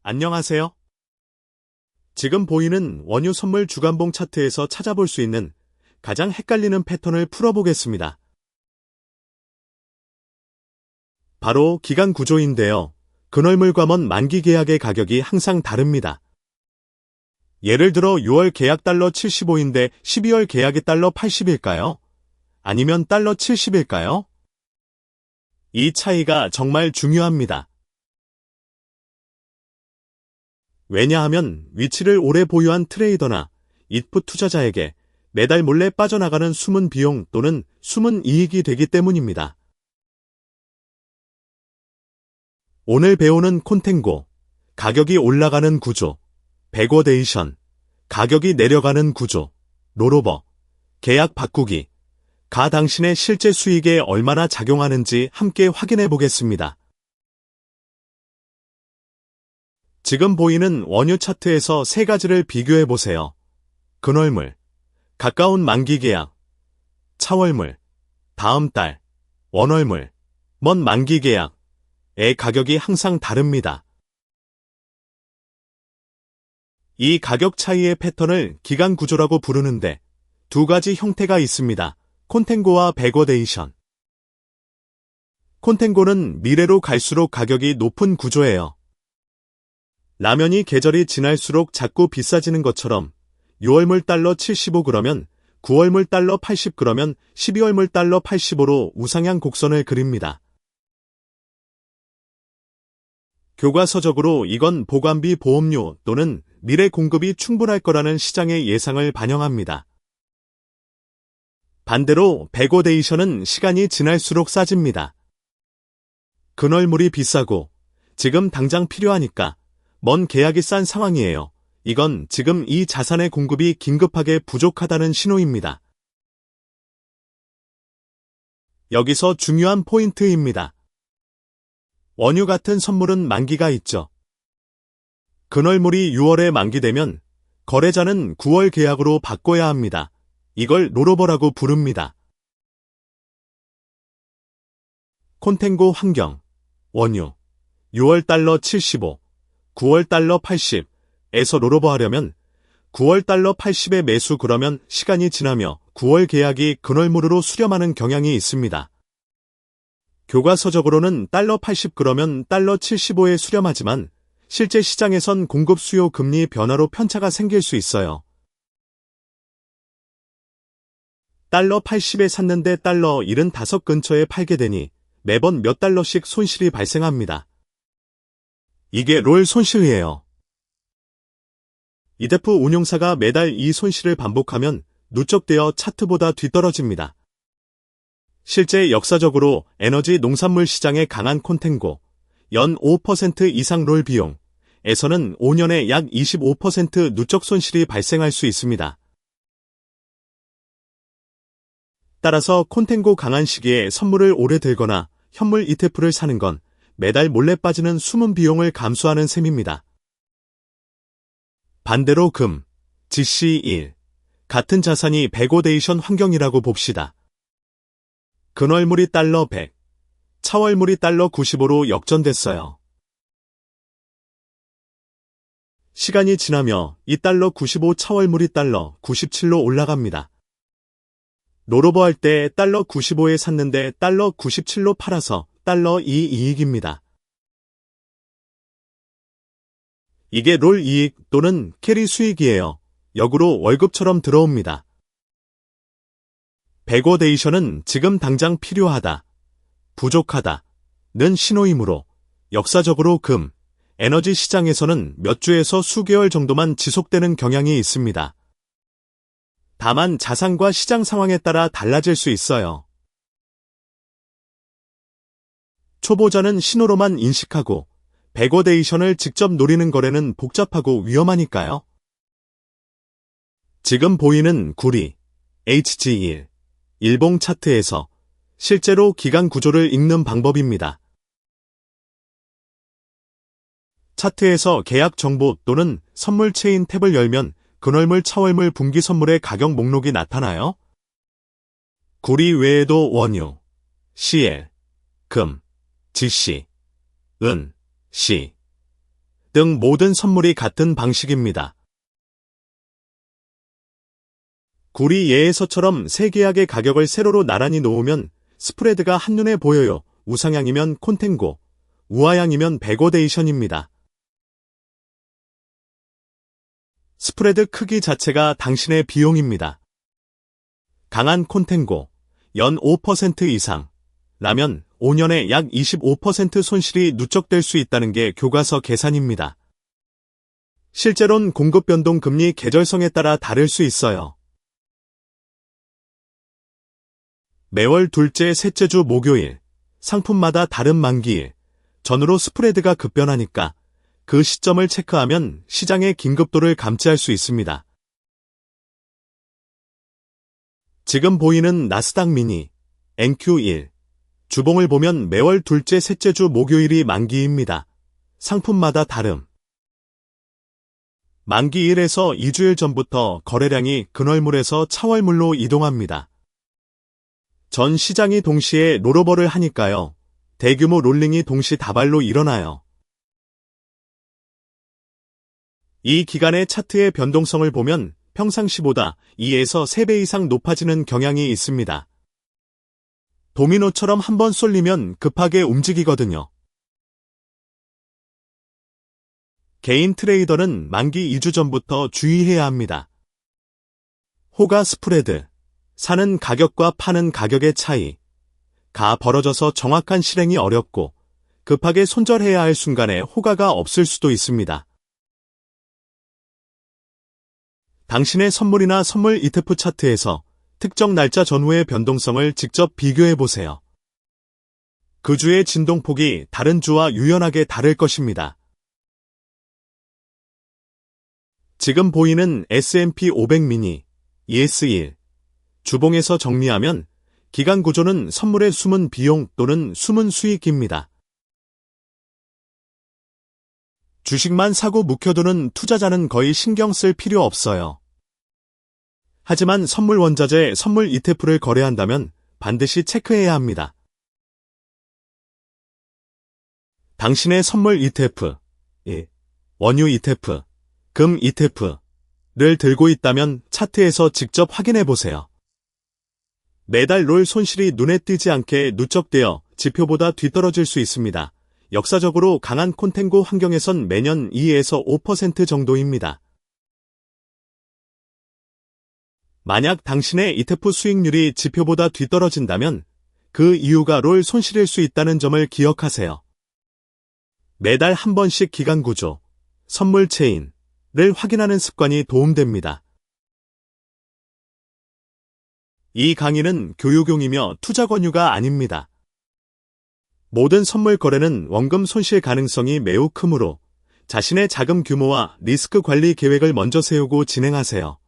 안녕하세요. 지금 보이는 원유 선물 주간봉 차트에서 찾아볼 수 있는 가장 헷갈리는 패턴을 풀어보겠습니다. 바로 기간 구조인데요. 근월물과 먼 만기 계약의 가격이 항상 다릅니다. 예를 들어 6월 계약 달러 75인데 12월 계약이 달러 80일까요? 아니면 달러 70일까요? 이 차이가 정말 중요합니다. 왜냐하면 위치를 오래 보유한 트레이더나 잇풋 투자자에게 매달 몰래 빠져나가는 숨은 비용 또는 숨은 이익이 되기 때문입니다. 오늘 배우는 콘탱고, 가격이 올라가는 구조, 백워데이션, 가격이 내려가는 구조, 롤오버, 계약 바꾸기, 가 당신의 실제 수익에 얼마나 작용하는지 함께 확인해 보겠습니다. 지금 보이는 원유 차트에서 세 가지를 비교해 보세요. 근월물, 가까운 만기 계약, 차월물, 다음 달, 원월물, 먼 만기 계약의 가격이 항상 다릅니다. 이 가격 차이의 패턴을 기간 구조라고 부르는데 두 가지 형태가 있습니다. 콘탱고와 백워데이션. 콘탱고는 미래로 갈수록 가격이 높은 구조예요. 라면이 계절이 지날수록 자꾸 비싸지는 것처럼 6월물 달러 75 그러면 9월물 달러 80 그러면 12월물 달러 85로 우상향 곡선을 그립니다. 교과서적으로 이건 보관비 보험료 또는 미래 공급이 충분할 거라는 시장의 예상을 반영합니다. 반대로 백워데이션은 시간이 지날수록 싸집니다. 근월물이 비싸고 지금 당장 필요하니까 먼 계약이 싼 상황이에요. 이건 지금 이 자산의 공급이 긴급하게 부족하다는 신호입니다. 여기서 중요한 포인트입니다. 원유 같은 선물은 만기가 있죠. 근월물이 6월에 만기되면 거래자는 9월 계약으로 바꿔야 합니다. 이걸 롤오버라고 부릅니다. 콘탱고 환경, 원유, 6월 달러 75, 9월 달러 80에서 롤오버 하려면 9월 달러 80에 매수 그러면 시간이 지나며 9월 계약이 근월물으로 수렴하는 경향이 있습니다. 교과서적으로는 달러 80 그러면 달러 75에 수렴하지만 실제 시장에선 공급 수요 금리 변화로 편차가 생길 수 있어요. 달러 80에 샀는데 달러 75 근처에 팔게 되니 매번 몇 달러씩 손실이 발생합니다. 이게 롤 손실이에요. 이데프 운용사가 매달 이 손실을 반복하면 누적되어 차트보다 뒤떨어집니다. 실제 역사적으로 에너지 농산물 시장에 강한 콘탱고, 연 5% 이상 롤 비용에서는 5년에 약 25% 누적 손실이 발생할 수 있습니다. 따라서 콘탱고 강한 시기에 선물을 오래 들거나 현물 ETF를 사는 건 매달 몰래 빠지는 숨은 비용을 감수하는 셈입니다. 반대로 금, GC1, 같은 자산이 백워데이션 환경이라고 봅시다. 근월물이 달러 100, 차월물이 달러 95로 역전됐어요. 시간이 지나며 이 달러 95 차월물이 달러 97로 올라갑니다. 롤오버 할 때 달러 95에 샀는데 달러 97로 팔아서 달러 2 이익입니다. 이게 롤 이익 또는 캐리 수익이에요. 역으로 월급처럼 들어옵니다. 백워데이션은 지금 당장 필요하다, 부족하다는 신호이므로 역사적으로 금, 에너지 시장에서는 몇 주에서 수개월 정도만 지속되는 경향이 있습니다. 다만 자산과 시장 상황에 따라 달라질 수 있어요. 초보자는 신호로만 인식하고 백워데이션을 직접 노리는 거래는 복잡하고 위험하니까요. 지금 보이는 구리, HG1, 일봉 차트에서 실제로 기간 구조를 읽는 방법입니다. 차트에서 계약 정보 또는 선물 체인 탭을 열면 근월물, 차월물, 분기 선물의 가격 목록이 나타나요. 구리 외에도 원유, CL, 금, GC, 은, 시, 등 모든 선물이 같은 방식입니다. 구리 예에서처럼 새 계약의 가격을 세로로 나란히 놓으면 스프레드가 한눈에 보여요. 우상향이면 콘텐고, 우하향이면 베고데이션입니다. 스프레드 크기 자체가 당신의 비용입니다. 강한 콘텐고, 연 5% 이상, 라면 5년에 약 25% 손실이 누적될 수 있다는 게 교과서 계산입니다. 실제론 공급 변동 금리 계절성에 따라 다를 수 있어요. 매월 둘째, 셋째 주 목요일, 상품마다 다른 만기일, 전후로 스프레드가 급변하니까 그 시점을 체크하면 시장의 긴급도를 감지할 수 있습니다. 지금 보이는 나스닥 미니, NQ1, 주봉을 보면 매월 둘째, 셋째 주 목요일이 만기입니다. 상품마다 다름. 만기 1에서 2주일 전부터 거래량이 근월물에서 차월물로 이동합니다. 전 시장이 동시에 롤오버를 하니까요. 대규모 롤링이 동시다발로 일어나요. 이 기간의 차트의 변동성을 보면 평상시보다 2에서 3배 이상 높아지는 경향이 있습니다. 도미노처럼 한번 쏠리면 급하게 움직이거든요. 개인 트레이더는 만기 2주 전부터 주의해야 합니다. 호가 스프레드, 사는 가격과 파는 가격의 차이, 가 벌어져서 정확한 실행이 어렵고 급하게 손절해야 할 순간에 호가가 없을 수도 있습니다. 당신의 선물이나 선물 ETF 차트에서 특정 날짜 전후의 변동성을 직접 비교해보세요. 그 주의 진동폭이 다른 주와 유연하게 다를 것입니다. 지금 보이는 S&P 500 미니, ES1, 주봉에서 정리하면 기간 구조는 선물의 숨은 비용 또는 숨은 수익입니다. 주식만 사고 묵혀두는 투자자는 거의 신경 쓸 필요 없어요. 하지만 선물 원자재, 선물 ETF를 거래한다면 반드시 체크해야 합니다. 당신의 선물 ETF, 원유 ETF, 금 ETF를 들고 있다면 차트에서 직접 확인해 보세요. 매달 롤 손실이 눈에 띄지 않게 누적되어 지표보다 뒤떨어질 수 있습니다. 역사적으로 강한 콘텐고 환경에선 매년 2에서 5% 정도입니다. 만약 당신의 ETF 수익률이 지표보다 뒤떨어진다면 그 이유가 롤 손실일 수 있다는 점을 기억하세요. 매달 한 번씩 기간 구조, 선물 체인을 확인하는 습관이 도움됩니다. 이 강의는 교육용이며 투자 권유가 아닙니다. 모든 선물 거래는 원금 손실 가능성이 매우 크므로 자신의 자금 규모와 리스크 관리 계획을 먼저 세우고 진행하세요.